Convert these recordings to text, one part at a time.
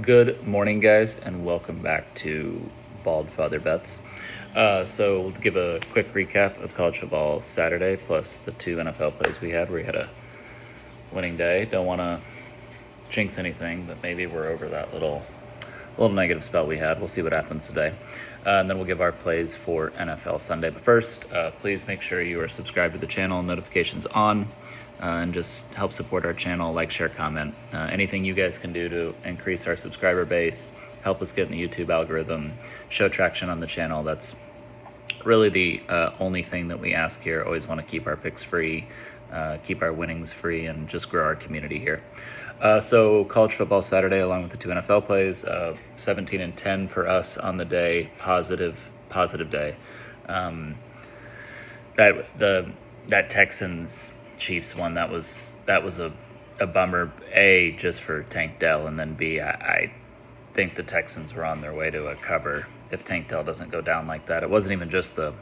Good morning, guys, and welcome back to Bald Father Bets. So we'll give a quick recap of college football Saturday, plus the two NFL plays we had. We had a winning day. Don't want to jinx anything, but maybe we're over that little negative spell we had. We'll see what happens today. And then we'll give our plays for NFL Sunday. But first, please make sure you are subscribed to the channel, notifications on, and just help support our channel, like, share, comment. Anything you guys can do to increase our subscriber base, help us get in the YouTube algorithm, show traction on the channel. That's really the only thing that we ask here. Always want to keep our picks free, keep our winnings free, and just grow our community here. So college football Saturday, along with the two NFL plays, 17-10 for us on the day. Positive day. That Texans Chiefs one, that was a bummer. A, just for Tank Dell, and then B, I think the Texans were on their way to a cover if Tank Dell doesn't go down like that. It wasn't even just the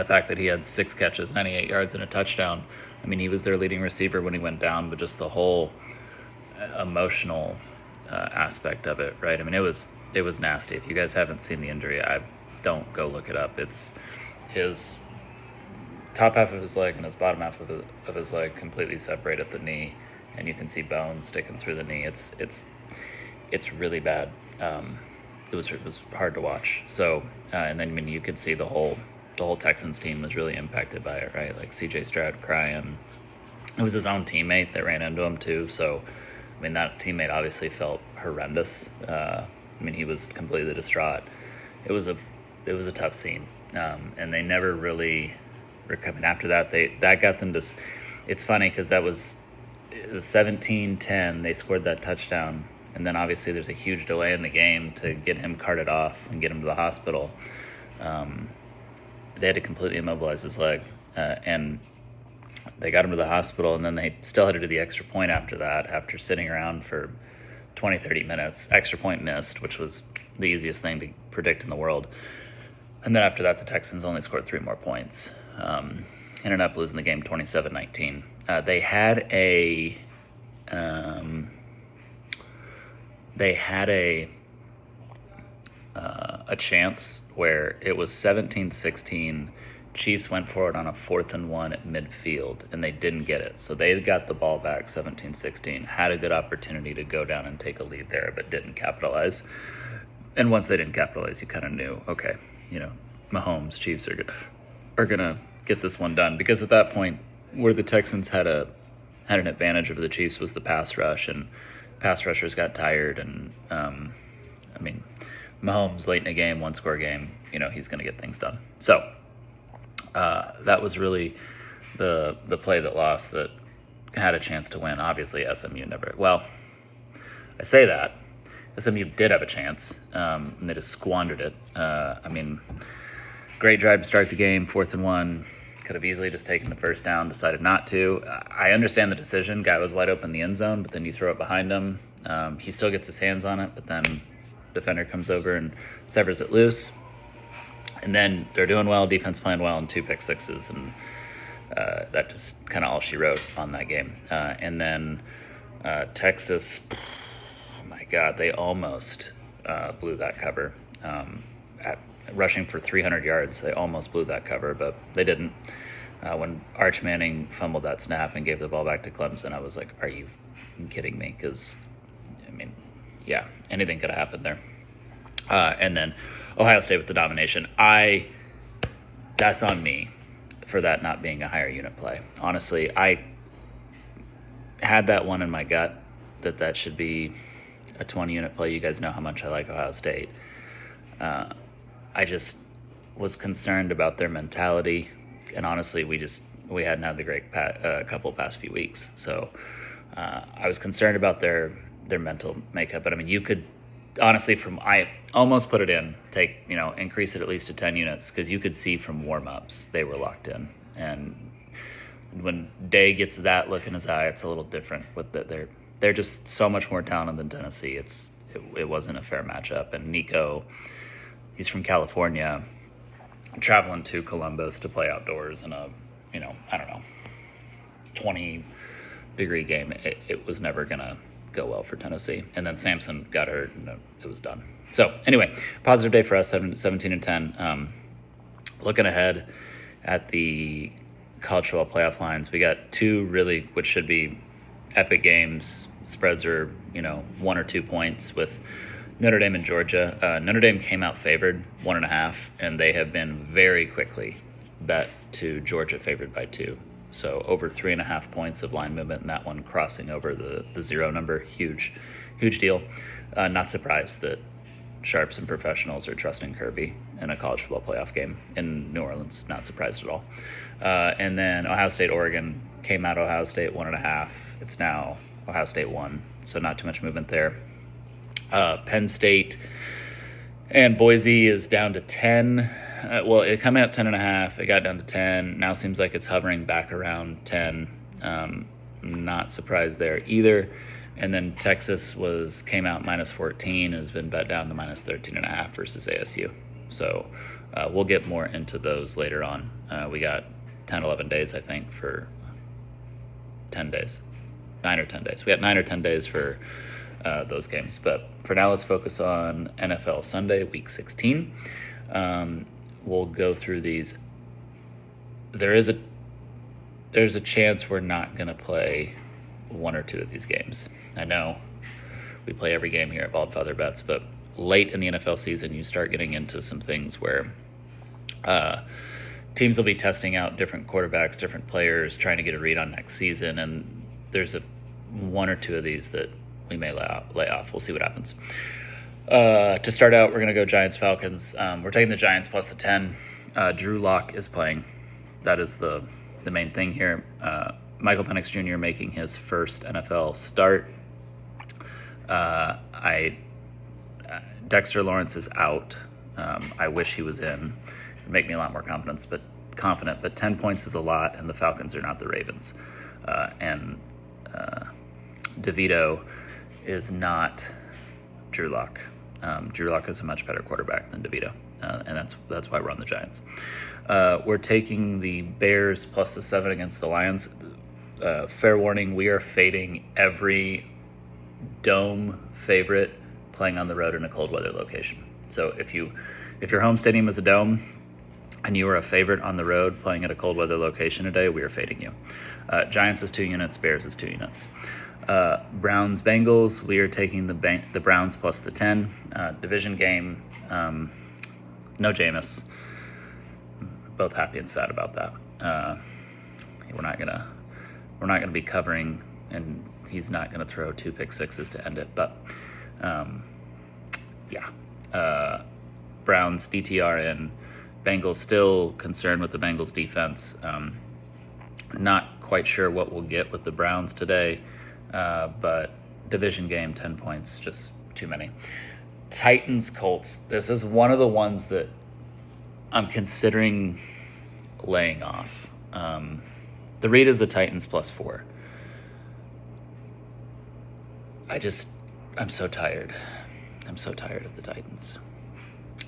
fact that he had 6 catches, 98 yards, and a touchdown. He was their leading receiver when he went down, but just the whole emotional aspect of it, right? It was nasty. If you guys haven't seen the injury, don't go look it up. It's his top half of his leg and his bottom half of his leg completely separate at the knee, and you can see bones sticking through the knee. It's really bad. It was hard to watch. So and then you could see the whole Texans team was really impacted by it, right? Like CJ Stroud crying. It was his own teammate that ran into him too. So that teammate obviously felt horrendous. He was completely distraught. It was a tough scene, and they never really recovered. After that, that got them to. It's funny because it was 17-10. They scored that touchdown, and then obviously there's a huge delay in the game to get him carted off and get him to the hospital. They had to completely immobilize his leg, and they got him to the hospital, and then they still had to do the extra point after that, after sitting around for 20-30 minutes. Extra point missed, which was the easiest thing to predict in the world. And then after that, the Texans only scored 3 more points. Ended up losing the game 27-19. They had a chance where it was 17-16. Chiefs went for it on a 4th and 1 at midfield, and they didn't get it. So they got the ball back 17-16, had a good opportunity to go down and take a lead there, but didn't capitalize. And once they didn't capitalize, you kind of knew, okay, Mahomes, Chiefs are gonna get this one done, because at that point, where the Texans had an advantage over the Chiefs was the pass rush, and pass rushers got tired, and Mahomes late in a game, 1-score game, he's gonna get things done. So that was really the play that lost, that had a chance to win. Obviously, SMU never. Well, I say that SMU did have a chance, and they just squandered it. Great drive to start the game, 4th and 1. Could have easily just taken the first down, decided not to. I understand the decision. Guy was wide open in the end zone, but then you throw it behind him. He still gets his hands on it, but then defender comes over and severs it loose. And then they're doing well, defense playing well, and 2 pick sixes, and that just kind of all she wrote on that game. And then Texas, oh my God, they almost blew that cover. Rushing for 300 yards, they almost blew that cover, but they didn't. When Arch Manning fumbled that snap and gave the ball back to Clemson, I was like, are you kidding me? Because, anything could have happened there. And then Ohio State with the domination. That's on me for that not being a higher unit play. Honestly, I had that one in my gut that should be a 20-unit play. You guys know how much I like Ohio State. I just was concerned about their mentality, and honestly, we hadn't had the great couple past few weeks. So I was concerned about their mental makeup. But you could honestly, I almost put it in, increase it at least to 10 units, because you could see from warm-ups they were locked in. And when Day gets that look in his eye, it's a little different. They're just so much more talented than Tennessee. It wasn't a fair matchup. And Nico, he's from California, traveling to Columbus to play outdoors in a 20-degree game. It was never gonna go well for Tennessee. And then Samson got hurt, and it was done. So anyway, positive day for us, 17-10. Looking ahead at the college football playoff lines, we got two really, which should be epic games. Spreads are, 1 or 2 points with Notre Dame and Georgia. Notre Dame came out favored 1.5, and they have been very quickly bet to Georgia favored by 2. So over 3.5 points of line movement in that one, crossing over the 0 number. Huge deal. Not surprised that sharps and professionals are trusting Kirby in a college football playoff game in New Orleans. Not surprised at all. And then Ohio State, Oregon came out Ohio State 1.5. It's now Ohio State 1. So not too much movement there. Penn State and Boise is down to 10. Well, it came out 10.5. It got down to 10. Now seems like it's hovering back around 10. Not surprised there either. And then Texas came out -14 and has been bet down to -13.5 versus ASU. So we'll get more into those later on. We got 10, 11 days, I think, for 10 days. 9 or 10 days. We got 9 or 10 days for those games. But for now, let's focus on NFL Sunday, Week 16. We'll go through these. There's a chance we're not going to play 1 or 2 of these games. I know we play every game here at Bald Feather Bets, but late in the NFL season, you start getting into some things where teams will be testing out different quarterbacks, different players, trying to get a read on next season, and there's 1 or 2 of these that we may lay off. We'll see what happens. To start out, we're going to go Giants-Falcons. We're taking the Giants plus the 10. Drew Lock is playing. That is the main thing here. Michael Penix Jr. making his first NFL start. Dexter Lawrence is out. I wish he was in. It'd make me a lot more confident, but 10 points is a lot, and the Falcons are not the Ravens. And DeVito is not Drew Lock. Drew Lock is a much better quarterback than DeVito, and that's why we're on the Giants. We're taking the Bears plus the 7 against the Lions. Fair warning, we are fading every dome favorite playing on the road in a cold weather location. So if your home stadium is a dome and you are a favorite on the road playing at a cold weather location today, we are fading you. Giants is 2 units, Bears is 2 units. Browns Bengals, we are taking the Browns plus the 10. Division game, no Jameis. Both happy and sad about that. We're not gonna be covering, and he's not gonna throw 2 pick sixes to end it. But Browns DTR in. Bengals still concerned with the Bengals defense. Not quite sure what we'll get with the Browns today, but division game, 10 points, just too many. Titans Colts. This is one of the ones that I'm considering laying off. The read is the Titans plus 4. I'm so tired. I'm so tired of the Titans.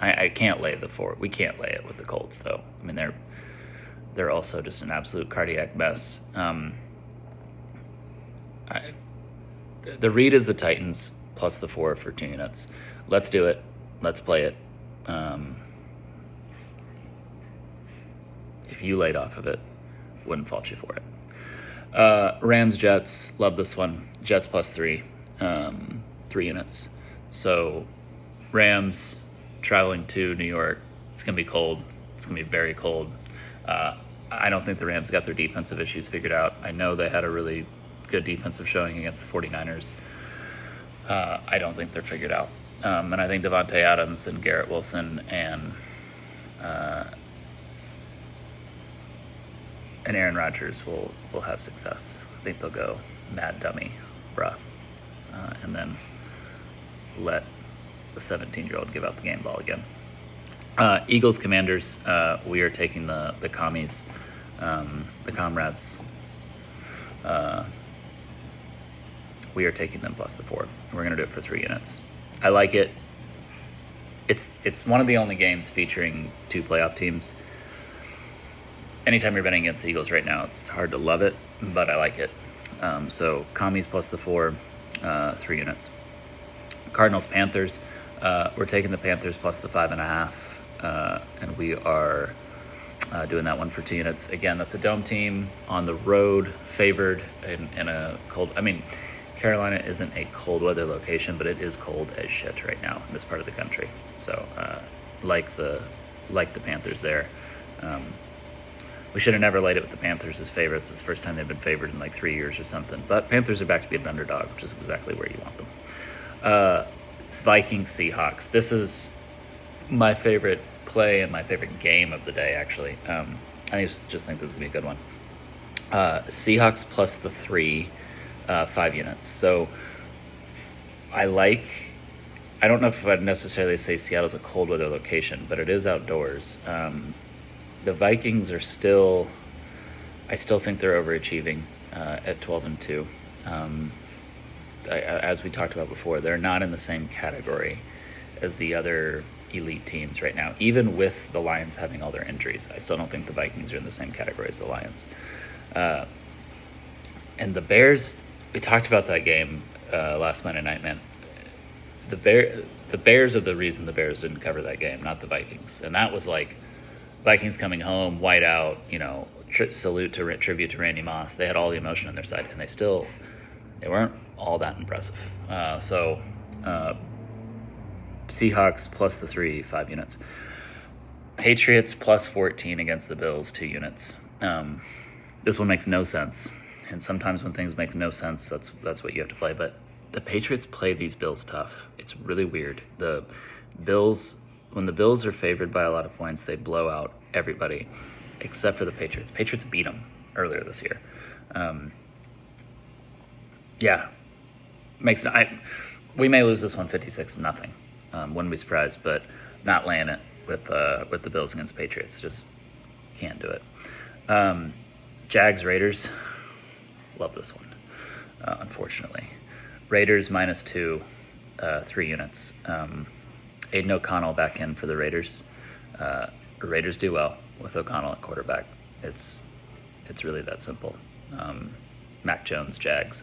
I can't lay the 4. We can't lay it with the Colts, though. I mean, they're also just an absolute cardiac mess. The read is the Titans plus the 4 for 2 units. Let's do it. Let's play it. If you laid off of it, wouldn't fault you for it. Rams Jets, love this one. Jets plus 3, 3 units. So Rams traveling to New York. It's gonna be cold. It's gonna be very cold. I don't think the Rams got their defensive issues figured out. I know they had a really good defensive showing against the 49ers. I don't think they're figured out. And I think Devontae Adams and Garrett Wilson and Aaron Rodgers will have success. I think they'll go mad dummy, bruh, and then let the 17-year-old give out the game ball again. Eagles Commanders, we are taking the commies, the comrades. We are taking them plus the 4. We're going to do it for 3 units. I like it. It's one of the only games featuring 2 playoff teams. Anytime you're betting against the Eagles right now, it's hard to love it, but I like it. So commies plus the 4. 3 units. Cardinals, Panthers. We're taking the Panthers plus the 5.5, and we are doing that one for 2 units. Again, that's a dome team on the road, favored in a cold. I mean, Carolina isn't a cold weather location, but it is cold as shit right now in this part of the country. So, like the Panthers there. We should have never laid it with the Panthers as favorites. It's the first time they've been favored in like 3 years or something. But Panthers are back to be an underdog, which is exactly where you want them. It's Vikings, Seahawks. This is my favorite play and my favorite game of the day, actually. I just think this is going to be a good one. Seahawks plus the 3, 5 units. So I don't know if I'd necessarily say Seattle's a cold weather location, but it is outdoors. The Vikings are I still think they're overachieving at 12-2. As we talked about before, they're not in the same category as the other elite teams right now. Even with the Lions having all their injuries, I still don't think the Vikings are in the same category as the Lions. And the Bears, we talked about that game last Monday night, man. The Bears are the reason the Bears didn't cover that game, not the Vikings. And that was like Vikings coming home, white out, tribute to Randy Moss. They had all the emotion on their side, and they weren't all that impressive. Seahawks plus the 3, 5 units. Patriots plus 14 against the Bills, 2 units. This one makes no sense. And sometimes when things make no sense, that's what you have to play. But the Patriots play these Bills tough. It's really weird. When the Bills are favored by a lot of points, they blow out everybody except for the Patriots. Patriots beat them earlier this year. We may lose this one 56-0. Wouldn't be surprised, but not laying it with the Bills against Patriots. Just can't do it. Jags, Raiders. Love this one, unfortunately. Raiders -2, 3 units. Aiden O'Connell back in for the Raiders. Raiders do well with O'Connell at quarterback. It's really that simple. Mac Jones, Jags.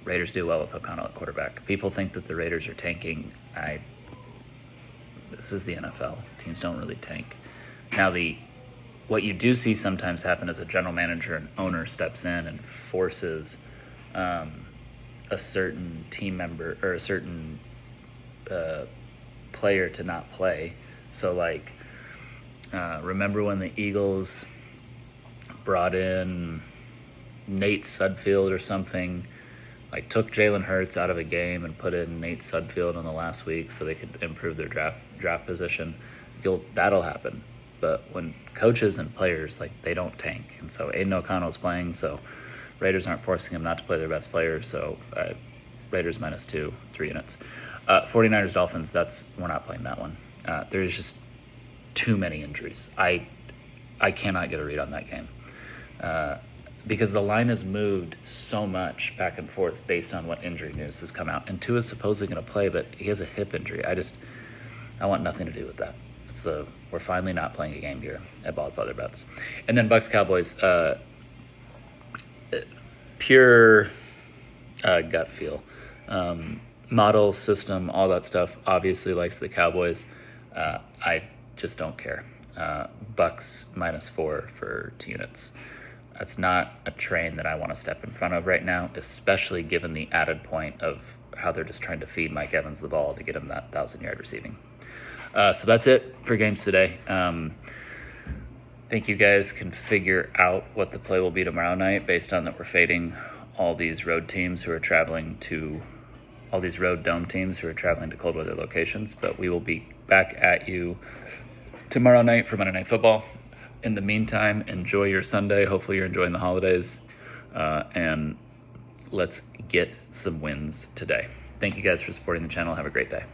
Raiders do well with O'Connell at quarterback. People think that the Raiders are tanking. This is the NFL. Teams don't really tank. Now, what you do see sometimes happen is a general manager and owner steps in and forces a certain team member or a certain player to not play. So, remember when the Eagles brought in Nate Sudfeld or something, took Jalen Hurts out of a game and put in Nate Sudfeld in the last week so they could improve their draft position. That'll happen. But when coaches and players, they don't tank. And so Aiden O'Connell's playing, so Raiders aren't forcing him not to play their best player. So Raiders -2, 3 units. 49ers, Dolphins, we're not playing that one. There's just too many injuries. I cannot get a read on that game. Because the line has moved so much back and forth based on what injury news has come out. And Tua is supposedly going to play, but he has a hip injury. I want nothing to do with that. We're finally not playing a game here at Bald Father Bets. And then Bucks Cowboys, pure gut feel. Model, system, all that stuff obviously likes the Cowboys. I just don't care. Bucks -4 for 2 units. That's not a train that I want to step in front of right now, especially given the added point of how they're just trying to feed Mike Evans the ball to get him that 1,000-yard receiving. So that's it for games today. I think you guys can figure out what the play will be tomorrow night based on that we're fading all these road teams who are traveling to all these road dome teams who are traveling to cold weather locations. But we will be back at you tomorrow night for Monday Night Football. In the meantime, enjoy your Sunday. Hopefully you're enjoying the holidays. And let's get some wins today. Thank you guys for supporting the channel. Have a great day.